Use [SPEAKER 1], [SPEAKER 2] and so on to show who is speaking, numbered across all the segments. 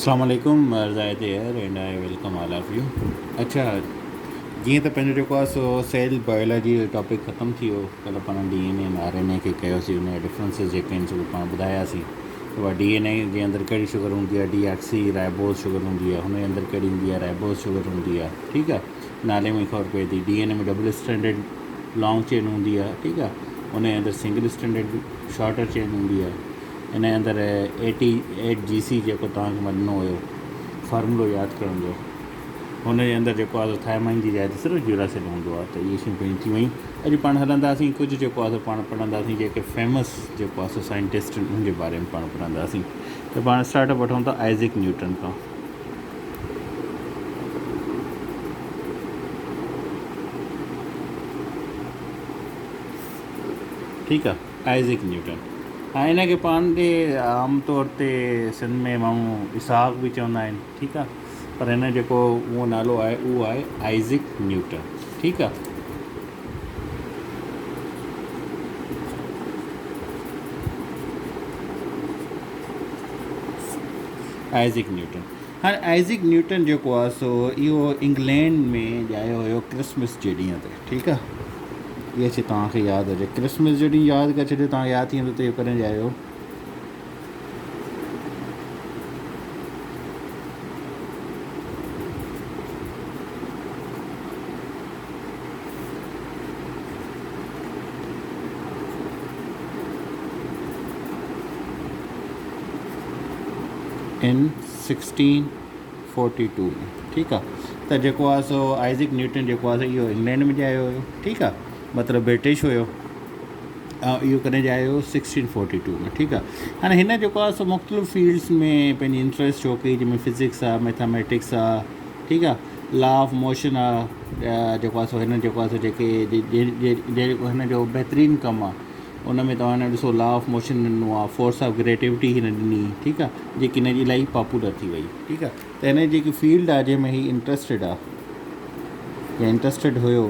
[SPEAKER 1] अस्सलाम वालेकुम Zahid here and I welcome all of U. अच्छा, जीअं त पंहिंजो जेको आहे सो सेल बायोलॉजी जो टॉपिक ख़तमु थी वियो। कल्ह पाण DNA ऐं RNA खे कयोसीं, उन जा डिफरेंसिस जेके आहिनि सो पाण ॿुधायासीं। त उहा DNA जे अंदरि कहिड़ी शुगर हूंदी आहे, DHC राइबोस शुगर हूंदी आहे, हुन जे अंदरि कहिड़ी हूंदी आहे, राइबोस शुगर हूंदी आहे। ठीकु आहे, नाले में ख़बर पए थी। DNA में डबल स्टैंडर्ड लॉन्ग चेन हूंदी आहे। ठीकु आहे, उन जे अंदरि सिंगल स्टैंडर्ड शॉर्टर चेन हूंदी आहे। इन जे अंदरि 88GC जेको तव्हांखे मां ॾिनो हुयो फार्मूलो यादि करण जो, हुन जे अंदरि जेको आहे थायमाइन जी जाइ ते सिर्फ़ु यूरासिल हूंदो आहे। त इहे शयूं पेंट थी वयूं। अॼु पाण हलंदासीं कुझु जेको आहे पाण पढ़ंदासीं जेके फेमस जेको आहे साइंटिस्ट उन जे बारे में पाण पढ़ंदासीं। त पाण स्टार्टअप वठूं था आइज़ैक न्यूटन खां। ठीकु आहे, आइज़ैक न्यूटन। हाँ, इन खे पाण ॾे आम तौर ते सिंध में माण्हू इसहाक बि चवंदा आहिनि। ठीकु आहे, पर हिन जेको उहो नालो आहे उहो आहे आइज़ैक न्यूटन। ठीकु आहे, आइज़ैक न्यूटन। हाणे आइज़ैक न्यूटन जेको आहे सो इहो इंग्लैंड में ॼायो हुयो क्रिसमस जे ॾींहं ते। ठीकु आहे, इहा शइ तव्हांखे यादि हुजे। क्रिसमस जो ॾींहुं यादि करे छॾियो, तव्हां यादि थी वेंदो त इहो कॾहिं ॼायो। इन 1642 में। ठीकु आहे, त जेको आहे सो आइज़ैक न्यूटन जेको आहे इहो इंग्लैंड में ॼायो हुयो। ठीकु आहे, मतिलबु ब्रिटिश हुयो ऐं इहो कॾहिं ॼायो 1642 में। ठीकु आहे, हाणे हिन जेको आहे सो मुख़्तलिफ़ फील्ड्स में पंहिंजी इंट्रस्ट शो कई, जंहिंमें फिज़िक्स आहे, मैथमेटिक्स आहे। ठीकु आहे, लॉ ऑफ मोशन आहे जेको आहे सो हिन जेको आहे सो जेके हिन जो बहितरीनु कमु आहे उन में तव्हां हिन ॾिसो लॉ ऑफ मोशन ॾिनो आहे, फोर्स ऑफ ग्रेविटी हिन ॾिनी। ठीकु आहे, जेकी हिन जी इलाही पॉपुलर थी वई। ठीकु आहे, त हिन जी जेकी फील्ड आहे जंहिंमें ही इंट्रस्टेड आहे या इंट्रस्टेड हुयो,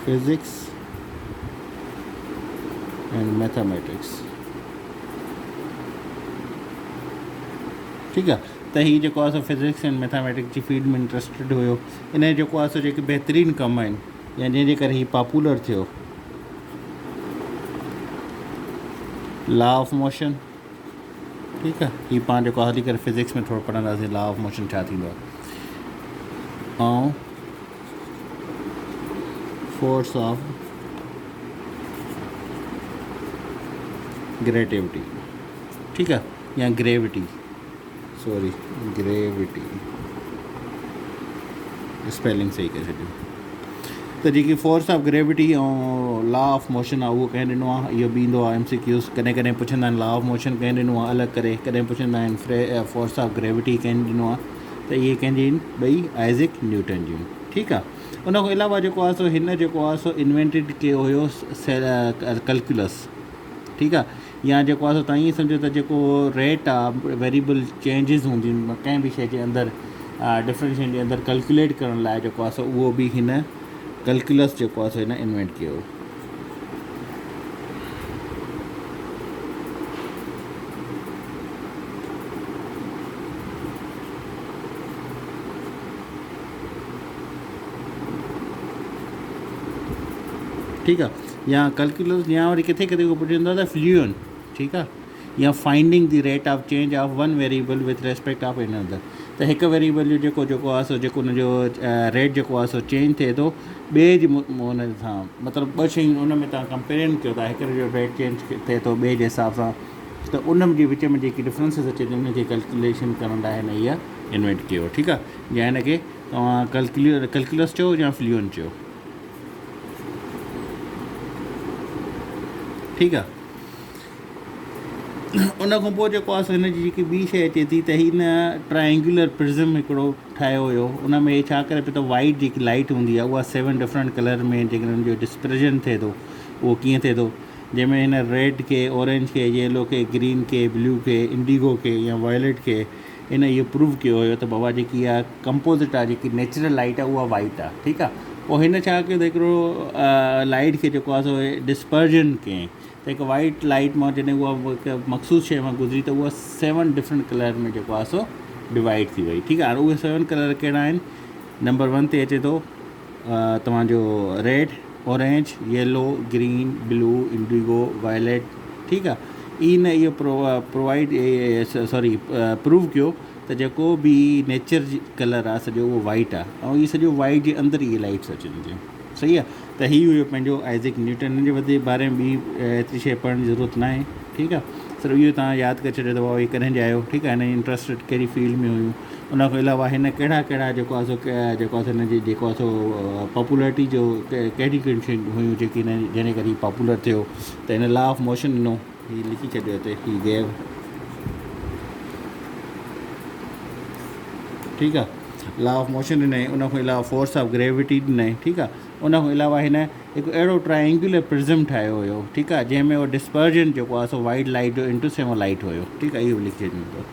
[SPEAKER 1] फिज़िक्स एंड मैथमेटिक्स। ठीकु आहे, त हीअ जेको आहे सो फिज़िक्स एंड मैथमेटिक्स जी फील्ड में इंट्रस्टेड हुयो। इन जो जेको आहे सो जेके बहितरीनु कम आहिनि या जंहिंजे करे हीअ पॉपुलर थियो, लॉ ऑफ मोशन। ठीकु आहे, हीअ पाण जेको हली करे फिज़िक्स में थोरो पढ़ंदासीं, लॉ ऑफ मोशन छा थींदो आहे, ऐं फोर्स ऑफ ग्रेविटी। ठीकु आहे, या ग्रेविटी, सॉरी ग्रेविटी, स्पेलिंग सही करे छॾियो। त जेकी फोर्स ऑफ ग्रेविटी ऐं लॉ ऑफ मोशन आहे उहो कंहिं ॾिनो आहे। इहो बि ईंदो आहे MCQs, कॾहिं कॾहिं पुछंदा आहिनि लॉ ऑफ मोशन कंहिं ॾिनो आहे अलॻि करे, कॾहिं पुछंदा आहिनि फोर्स ऑफ ग्रेविटी कंहिं ॾिनो आहे। त इहे कंहिंजी आहिनि, ॿई आइज़ैक न्यूटन जूं। ठीकु आहे, उन खां अलावा जेको आहे सो हिन जेको आहे सो इन्वेंटेड कयो हुयो कैलकुलस। ठीकु आहे, या जेको आहे सो तव्हां ईअं सम्झो त जेको रेट आहे वेरिएबल चेंजिस हूंदियूं आहिनि कंहिं बि शइ जे अंदरि, डिफरेंशियल जे अंदरि कैलकुलेट करण लाइ जेको आहे सो उहो बि हिन कैलकुलस जेको आहे सो हिन इन्वेंट कयो। ठीकु आहे, या कैलकुलस, या वरी किथे किथे को पुछंदो आहे त फ्लूएंट। ठीकु आहे, या finding the rate of change of one variable with respect of इन अंदरि। त हिकु वेरिएबल जो जेको आहे सो जेको हुनजो रेट जेको आहे सो चेंज थिए थो ॿिए जे हुन सां, मतिलबु ॿ शयूं उन में तव्हां कंपेरिजन कयो था, हिकिड़े जो रेट चेंज थिए थो ॿिए जे हिसाब सां, त उन जे विच में जेकी डिफरेंसिस अचे थी उनखे कैलकुलेशन करण लाइ हिन इहा इन्वेंट कयो। ठीकु आहे, या हिनखे तव्हां कैलकुलस चयो या फ्लूएंट चयो। ठीकु आहे, उन खां पोइ जेको आहे सो हिन जी जेकी ॿी शइ अचे थी त हिन ट्रायंगुलर प्रिज़म हिकिड़ो ठाहियो हुयो। उन में छा करे पियो त वाइट जेकी लाइट हूंदी आहे उहा 7 डिफरेंट कलर में जेकॾहिं हुन जो डिस्पर्जन थिए थो उहो कीअं थिए थो, जंहिंमें हिन रेड खे, ऑरेंज खे, येलो खे, ग्रीन खे, ब्लू खे, इंडिगो खे या वायलेट खे इन इहो प्रूव कयो हुयो त बाबा जेकी आहे कंपोज़िट आहे, जेकी नेचुरल लाइट आहे उहा वाइट आहे, ठीकु आहे। पोइ हिन छा कयो त हिकिड़ो लाइट खे जेको आहे सो डिस्पर्जन कयईं, त हिकु वाइट लाइट मां जॾहिं उहा हिकु मख़सूस शइ मां गुज़री त उहा 7 डिफरेंट कलर में जेको आहे सो डिवाइड थी वई, ठीकु आहे। उहे 7 कलर कहिड़ा आहिनि? नंबर 1 ते अचे थो तव्हांजो red, orange, yellow, green, blue, indigo, violet, ठीकु आहे। इहो प्रूव कयो त जेको बि नेचर कलर आहे सॼो उहो वाइट आहे, ऐं इहो सॼो वाइट जे अंदरि इहे लाइट्स अचनि थियूं, सही आहे। त हीउ हुयो पंहिंजो आइज़ैक न्यूटन। हिन जे वधीक बारे में ॿी एतिरी शइ पढ़ण जी ज़रूरत न आहे, ठीकु आहे। सिर्फ़ु इहो तव्हां यादि करे छॾियो त बाबा हीउ कॾहिं ॼायो, ठीकु आहे, हिन जी इंट्रस्टेड कहिड़ी फील्ड में हुयूं। उन खां अलावा हिन कहिड़ा कहिड़ा जेको आहे सो हिन जी जेको आहे सो पॉपुलरिटी जो कहिड़ी कहिड़ी शयूं हुयूं जेकी हिन जंहिंजे करे पॉपुलर थियो। त हिन लॉ ऑफ मोशन ॾिनो, हीउ लिखी छॾियो हिते, ही गेव, ठीकु आहे। लॉ ऑफ मोशन ॾिनई, उन खां अलावा फोर्स ऑफ ग्रेविटी ॾिनई, ठीकु आहे। उन खां अलावा हिन हिकु अहिड़ो ट्रायंगुलर प्रिज़म ठाहियो हुयो, ठीकु आहे, जंहिंमें उहो डिस्पर्जन जेको आहे सो वाइट लाइट जो इंटरसेमल लाइट हुयो, ठीकु आहे। इहो लिखी छॾींदो।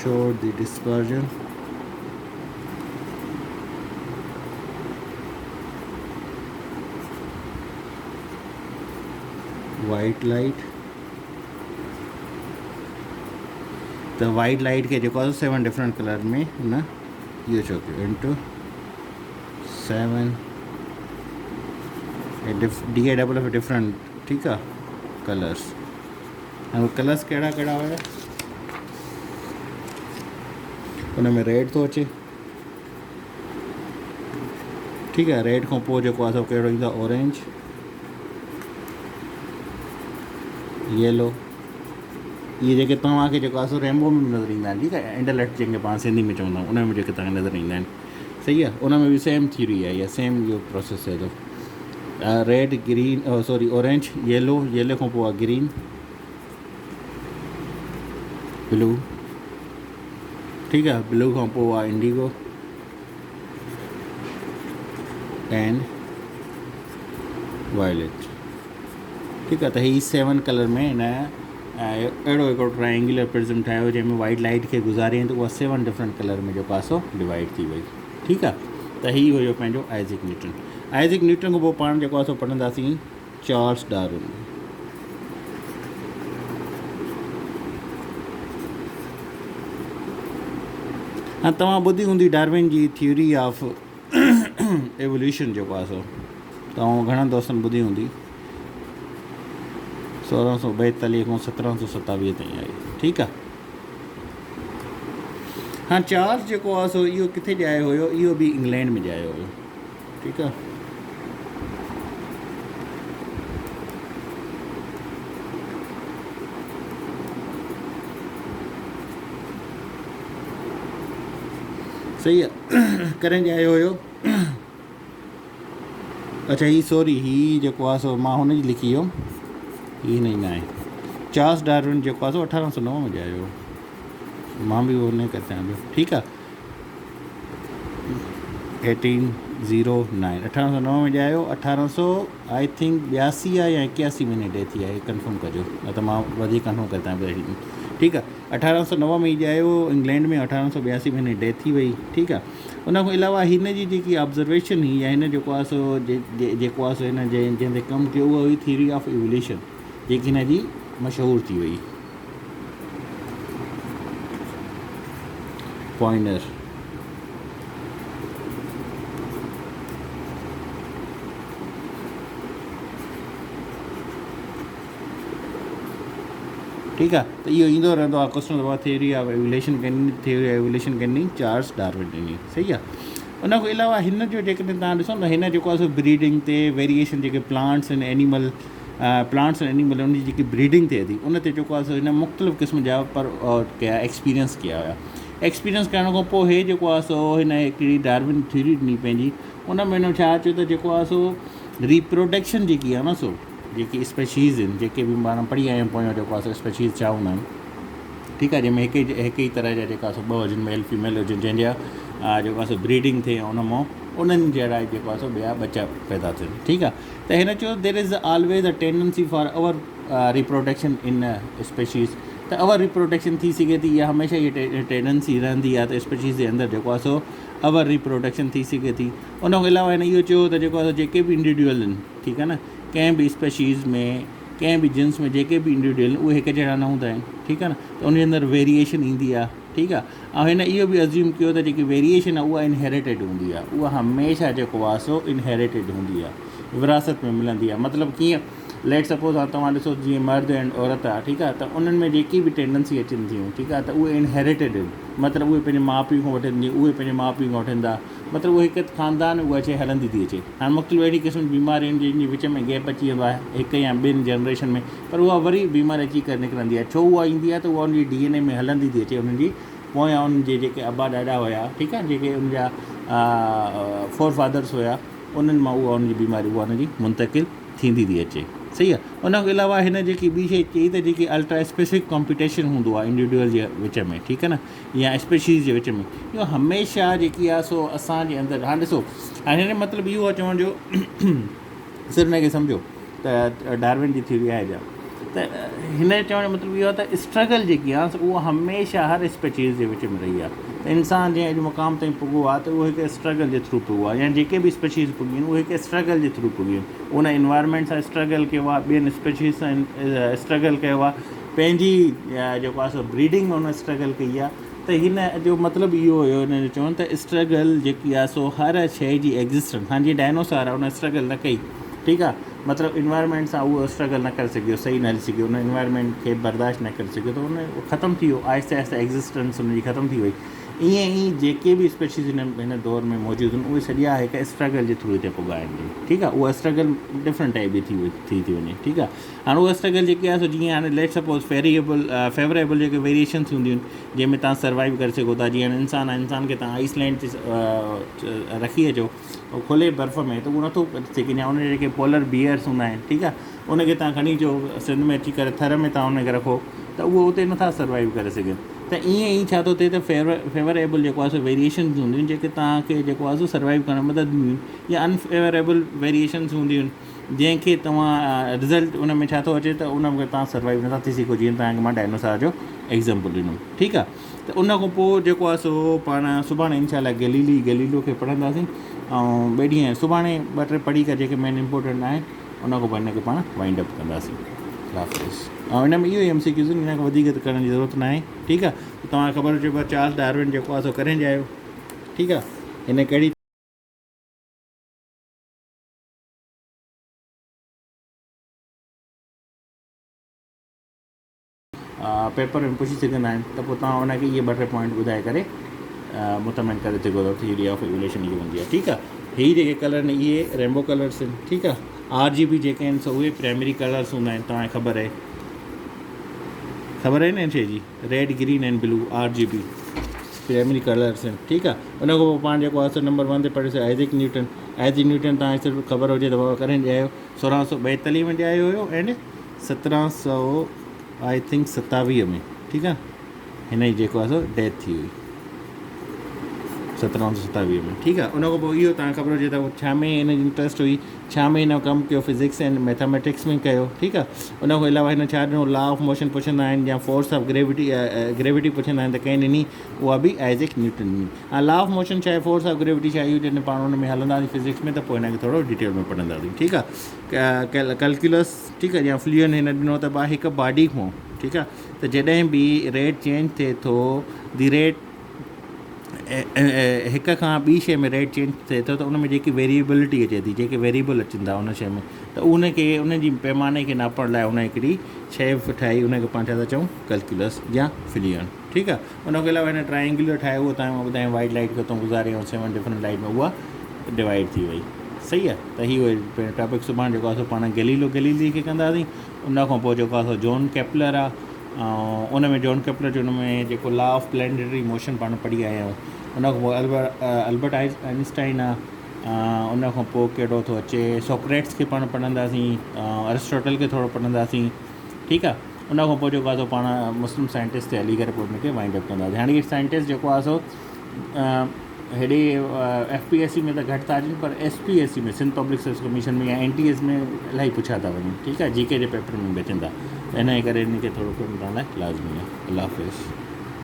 [SPEAKER 1] Showed the dispersion, white light, त वाइट लाइट खे जेको आहे 7 डिफरेंट कलर में न इहो छो कयो इंटू 7 DA डिफरेंट, ठीकु आहे, कलर्स। ऐं कलर्स कहिड़ा कहिड़ा हुया? उन में रेड थो अचे, ठीकु आहे। रेड खां पोइ जेको आहे सो कहिड़ो ईंदो आहे? ऑरेंज, येलो, इहे जेके तव्हांखे जेको आहे सो रेम्बो में नज़र ईंदा आहिनि, ठीकु आहे, इंटरलेक्ट जंहिंखे पाण सिंधी में चवंदा आहियूं, उन में जेके तव्हांखे नज़र ईंदा आहिनि, सही आहे। उन में बि सेम थ्योरी आहे, या सेम इहो प्रोसेस थिए थो। रेड, ग्रीन, ऑरेंज, येलो खां पोइ आहे ग्रीन, ब्लू, ठीकु आहे, ब्लू खां पोइ आहे इंडिगो एंड वायलेट, ठीकु आहे। त हीअ 7 कलर में हिन अहिड़ो हिकिड़ो ट्रायंगुलर प्रिज़म ठाहियो जंहिंमें वाइट लाइट खे गुज़ारियईं त उहा 7 डिफरेंट कलर में जेको आहे सो डिवाइड थी वई, ठीकु आहे। त हीउ हुयो पंहिंजो आइज़ैक न्यूटन। आइज़ैक न्यूटन खां पोइ पाण जेको आहे सो पढ़ंदासीं चार्ल्स डार्विन। हाँ, तव्हां ॿुधी हूंदी डार्विन जी थ्योरी ऑफ एवोल्यूशन जेको आहे सो तव्हां घणनि दोस्तनि ॿुधी हूंदी। 1642 खां 1727 ताईं आई, ठीकु आहे। हाँ, चार्ल्स जेको आहे सो इहो किथे ॼायो हुयो? इहो बि इंग्लैंड में ॼायो हुयो, ठीकु आहे। सही आहे। कॾहिं ॼायो हुयो? अच्छा, हीउ जेको आहे सो मां हुनजी लिखी वियो, हीअ न आहे। चार्ल्स डार्विन जेको आहे सो 1809 में ॼायो हुयो, मां बि उहो न कयां पियो, ठीकु आहे। 1809 1809 में ॼायो। 1800 आई थिंक 82 आहे या 81 में डेथ थी आहे, कंफर्म कजो, न त मां वधीक कंफर्म कंदा पिया, ठीकु आहे। 1809 में ई ॼायो इंग्लैंड में, 1882 में डेथ थी वई, ठीकु आहे। उन खां अलावा हिन जी जेकी ऑब्ज़र्वेशन हुई या हिन जेको आहे सो जेको आहे सो हिन जंहिं ते कमु कयो उहा हुई थ्योरी ऑफ इवोल्यूशन, जेकी हिन जी मशहूरु थी वई। पॉइंटर, ठीकु आहे। त इहो ईंदो रहंदो आहे क्वेश्चन दफ़ा थ्योरी ऑफ एवोल्यूशन कंदी चार्ल्स डार्विन ॾिनी, सही आहे। उन खां अलावा हिन जो जेकॾहिं तव्हां ॾिसो न, हिन जेको आहे सो ब्रीडिंग ते वेरिएशन जेके प्लांट्स एंड एनिमल उन जी जेकी ब्रीडिंग थिए थी उन ते जेको आहे सो हिन मुख़्तलिफ़ क़िस्म जा कया एक्सपीरियंस कया हुया। एक्सपीरियंस करण खां पोइ हे जेको आहे सो हिन हिकिड़ी डार्विन थ्योरी ॾिनी पंहिंजी, उन में हिन छा चयो त जेको आहे सो रिप्रोडक्शन जेकी आहे न सो जेकी स्पेशीज़ आहिनि, जेके बि पाण पढ़ी आया आहियूं पोयों जेको आहे स्पेशीज़ छा हूंदा आहिनि, ठीकु आहे, जंहिंमें हिकु ई तरह जा जेका ॿ हुजनि, मेल फीमेल हुजनि, जंहिंजा जेको आहे ब्रीडिंग थिए ऐं उन मां उन्हनि जहिड़ा जेको आहे ॿिया बच्चा पैदा थियनि, ठीकु आहे। त हिन चयो there is always a tendency for our reproduction in species, त अवर रिप्रोडक्शन थी सघे थी, इहा हमेशह इहा टेंडेंसी रहंदी आहे त स्पेशीज़ जे अंदरि जेको आहे अवर रिप्रोडक्शन थी सघे थी। उन खां अलावा हिन इहो चयो त जेको आहे जेके बि इंडिविजुअल आहिनि, ठीकु आहे न, कंहिं बि स्पेशीज़ में, कंहिं बि जिन्स में जेके बि इंडिविजुअल उहे हिकु जहिड़ा न हूंदा आहिनि, ठीकु आहे न, त उनजे अंदरि वेरिएशन ईंदी आहे, ठीकु आहे। ऐं हिन इहो बि अज़्यूम कयो त जेकी वेरिएशन आहे उहा इनहेरिटेड हूंदी आहे, उहा हमेशह जेको आहे इनहेरिटेड हूंदी आहे, विरासत में मिलंदी आहे। मतिलबु कीअं, लेट सपोज़ आहे तव्हां ॾिसो जीअं मर्द ऐं औरत आहे, ठीकु आहे, त उन्हनि में जेकी बि टेंडेंसी अचनि थियूं, ठीकु आहे, त उहे इनहेरिटेड आहिनि, मतिलबु उहे पंहिंजे माउ पीउ खां वठनि, उहे पंहिंजे माउ पीउ खां वठनि था, मतिलबु उहे हिकु ख़ानदान उहा शइ हलंदी थी अचे। हाणे मुख़्तलिफ़ अहिड़ी क़िस्म जूं बीमारियूं आहिनि जंहिंजे विच में गैप अची वेंदो आहे हिकु या ॿिनि जनरेशन में, पर उहा वरी बीमारी अची करे निकिरंदी आहे। छो उहा ईंदी आहे त उहा उनजी DNA में हलंदी थी अचे, उन्हनि जी पोयां उन्हनि जे जेके अबा ॾाॾा हुया, ठीकु आहे, जेके उनजा फोर फादर्स हुया, उन्हनि मां उहा उनजी बीमारी उहा उनजी मुंतक़िल थींदी थी अचे, सही आहे। उन खां अलावा हिन जेकी ॿी शइ चई त जेकी अल्ट्रा स्पेसिफिक कॉम्पिटिशन हूंदो आहे इंडिविजुअल जे विच में, ठीकु आहे न, या स्पेशीज़ जे विच में, इहो हमेशह जेकी आहे असांजे अंदरि, हाणे ॾिसो, हाणे हिन मतिलबु इहो आहे चवण जो सिर्फ़ु हिनखे सम्झो त डार्विन जी थ्योरी आहे, त हिन चवण जो मतिलबु इहो आहे त स्ट्रगल जेकी आहे उहा हमेशह हर स्पेशीज़ जे विच में रही आहे। त इंसानु जीअं अॼु मुक़ाम ताईं पुॻो आहे त उहो हिकु स्ट्रगल जे थ्रू पुॻो आहे, या जेके बि स्पेशीज़ पुॻी आहिनि उहे हिकु स्ट्रगल जे थ्रू पुॻी आहिनि। उन इन्वायरमेंट सां स्ट्रगल कयो आहे, ॿियनि स्पेशीज़ सां स्ट्रगल कयो आहे, पंहिंजी जेको आहे ब्रीडिंग में उन स्ट्रगल कई आहे। त हिन जो मतिलबु इहो हुयो, हिन जो चवनि त स्ट्रगल जेकी आहे हर शइ जी एग्ज़िस्टेंस, हाणे जीअं डायनोसॉर आहे उन स्ट्रगल न कई, ठीकु आहे, मतिलबु इन्वायरमेंट सां उहो स्ट्रगल न करे सघियो, सही न हली सघियो, उन इन्वायरमेंट खे बर्दाश्त न करे सघियो, त उन ख़तमु थी वियो, आहिस्ते आहिस्ते एग्ज़िस्टेंस उनजी ख़तमु थी वई। ईअं ई जेके बि स्पेशीज़ हिन दौर में मौजूदु आहिनि उहे सॼा हिकु स्ट्रगल जे थ्रू हिते पुॻा आहिनि, ठीकु आहे। उहा स्ट्रगल डिफरेंट टाइप जी थी वञे, ठीकु आहे। हाणे उहा स्ट्रगल जेकी आहे जीअं हाणे लेट सपोज़ फेवरेबल जेके वेरिएशन्स हूंदियूं आहिनि जंहिंमें तव्हां सर्वाइव करे सघो था, जीअं इंसान आहे, इंसान खे तव्हां आइसलैंड ते रखी अचो खुले बर्फ़ में, त उहो नथो करे सघे, या उनजा जेके पोलर बियर्स हूंदा आहिनि, ठीकु आहे, उनखे तव्हां खणी अचो सिंध में अची करे थर में तव्हां उनखे रखो, त उहो उते नथा सर्वाइव करे सघनि। त ईअं ई छा थो थिए त फेवरेबल जेको आहे वेरिएशन्स हूंदियूं आहिनि जेके तव्हांखे जेको आहे सर्वाइव करण में मदद ॾींदियूं आहिनि, या अनफेवरेबल वेरिएशन्स हूंदियूं आहिनि जंहिंखे तव्हां रिज़ल्ट उन में छा थो अचे त उन में तव्हां सर्वाइव नथा थी सघो, जीअं तव्हांखे मां डायनोसॉर जो एग्ज़ाम्पल ॾिनो, ठीकु आहे। त उन खां पोइ जेको आहे पाण सुभाणे इनशाला गैलीलियो खे पढ़ंदासीं, ऐं ॿिए ॾींहं सुभाणे 2-3 पढ़ी करे जेके मेन इंपॉर्टेंट आहिनि उन खां पोइ हिनखे पाण वाइंड अप कंदासीं। ऐं हिन में इहो ई MCQs आहिनि, हिन खां वधीक त करण जी ज़रूरत न आहे, ठीकु आहे। तव्हांखे ख़बर हुजे चार्ल्स डार्विन जेको आहे करे आहियो, ठीकु आहे, हिन कहिड़ी पेपर में पुछी सघंदा आहिनि, त पोइ तव्हां हुनखे इहे 2-3 पॉइंट ॿुधाए करे मुतमिन करे सघो था, थियरी ऑफ इवोल्यूशन इहा हूंदी आहे, ठीकु आहे। हीअ जेके कलर आहिनि इहे रेनबो कलर्स आहिनि, ठीकु आहे। RGB जेके आहिनि उहे प्राइमरी कलर्स हूंदा आहिनि, तव्हांखे ख़बर आहे न हिन शइ जी, red green and blue RGB primary colours आहिनि, ठीकु आहे। उन खां पोइ पाण जेको आहे नंबर 1 ते पढ़ियोसीं आइज़ैक न्यूटन तव्हांखे सिर्फ़ु ख़बर हुजे त बाबा करे ॼायो 1642 में ॼायो हुयो, एंड 1700 आई थिंक 27 में, ठीकु आहे, हिन जी जेको आहे डेथ थी हुई 1727 में, ठीकु आहे। उन खां पोइ इहो तव्हांखे ख़बर हुजे त छा में हिन जी इंट्रस्ट हुई, छा में हिन कमु कयो, फिज़िक्स एंड मैथमेटिक्स में कयो, ठीकु आहे। उन खां अलावा हिन छा ॾिनो, लॉ ऑफ मोशन पुछंदा आहिनि, या फोर्स ऑफ ग्रेविटी पुछंदा आहिनि, त कंहिं ॾिनी, उहा बि आइज़ैक न्यूटन ॾिनी। ऐं लॉ ऑफ मोशन छा आहे, फोर्स ऑफ ग्रेविटी छा आहे, इहो जॾहिं पाण हुन में हलंदासीं फिज़िक्स में, त पोइ हिनखे थोरो डिटेल में पढ़ंदासीं, ठीकु आहे। कैलकुलस, ठीकु आहे, या फ्लूएंट हिन ॾिनो त हिकु बॉडी खां, ठीकु आहे, त जॾहिं बि रेट चेंज थिए थो, दी रेट हिक खां ॿी शइ में रेट चेंज थिए थो, त उन में जेकी वेरिएबिलिटी अचे थी, जेके वेरिएबल अचनि था उन शइ में, त उनखे उनजी पैमाने खे नापण लाइ उन हिकिड़ी शइ ठाही, उनखे पाण छा था चऊं, कैलकुलस या फ्लूएंट, ठीकु आहे। उन खां अलावा हिन ट्रायंगुलर ठाहे, उहो तव्हां ॿुधायूं वाइट लाइट ख़तमु गुज़ारे, ऐं 7 डिफरेंट लाइट में उहा डिवाइड थी वई, सही आहे। त इहो टॉपिक सुभाणे जेको आहे पाण गैलीली खे कंदासीं। उन खां पोइ जेको आहे जॉन केपलर आहे, ऐं उन में जॉन केपलर जो उन में जेको लॉ ऑफ प्लैनेटरी मोशन पाण पढ़ी आया आहियूं। उन खां पोइ अल्बर्ट आइंस्टाइन आहे, उन खां पोइ कहिड़ो थो अचे, सोक्रेट्स खे पाण पढ़ंदासीं, एरिस्टोटल खे थोरो पढ़ंदासीं, ठीकु आहे। उन खां पोइ जेको आहे सो पाण मुस्लिम साइंटिस्ट ते हली करे पोइ हुनखे वाइंड अप कंदासीं। हाणे इहे साइंटिस्ट जेको आहे सो हेॾे FPSC में त घटि था अचनि, पर SPSC में, सिंध पब्लिक सर्विस कमीशन में या NTS में इलाही पुछा था वञनि, ठीकु आहे, GK जे पेपर में बि अचनि था। इन जे करे इनखे थोरो करणु तव्हां लाइ लाज़मी आहे। अल्लाह हाफ़िज़।